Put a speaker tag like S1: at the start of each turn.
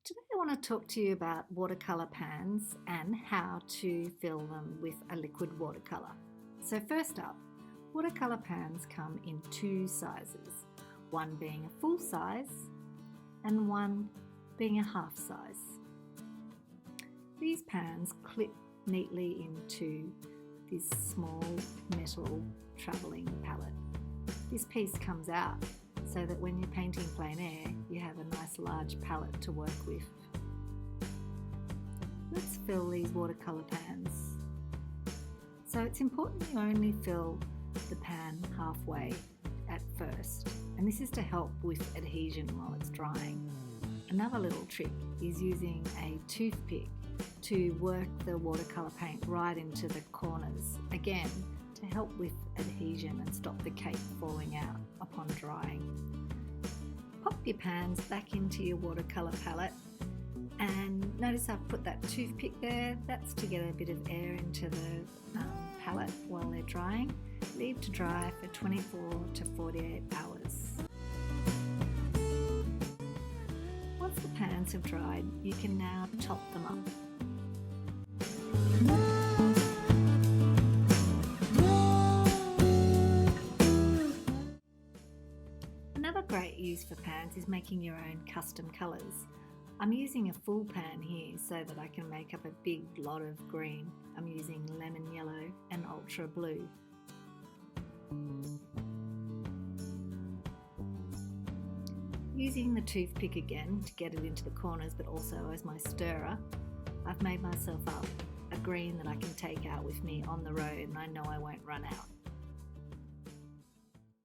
S1: Today I want to talk to you about watercolour pans and how to fill them with a liquid watercolour. So first up, watercolour pans come in two sizes, one being a full size and one being a half size. These pans clip neatly into this small metal travelling palette. This piece comes out so that when you're painting plein air, you have a nice large palette to work with. Let's fill these watercolour pans. So it's important you only fill the pan halfway at first, and this is to help with adhesion while it's drying. Another little trick is using a toothpick to work the watercolour paint right into the corners, again to help with adhesion and stop the cake falling out upon drying. Pop your pans back into your watercolour palette, and notice I've put that toothpick there. That's to get a bit of air into the palette while they're drying. Leave to dry for 24 to 48 hours. Once the pans have dried, you can now top them up. Another great use for pans is making your own custom colours. I'm using a full pan here so that I can make up a big lot of green. I'm using lemon yellow and ultra blue. Using the toothpick again to get it into the corners, but also as my stirrer, I've made myself up a green that I can take out with me on the road, and I know I won't run out.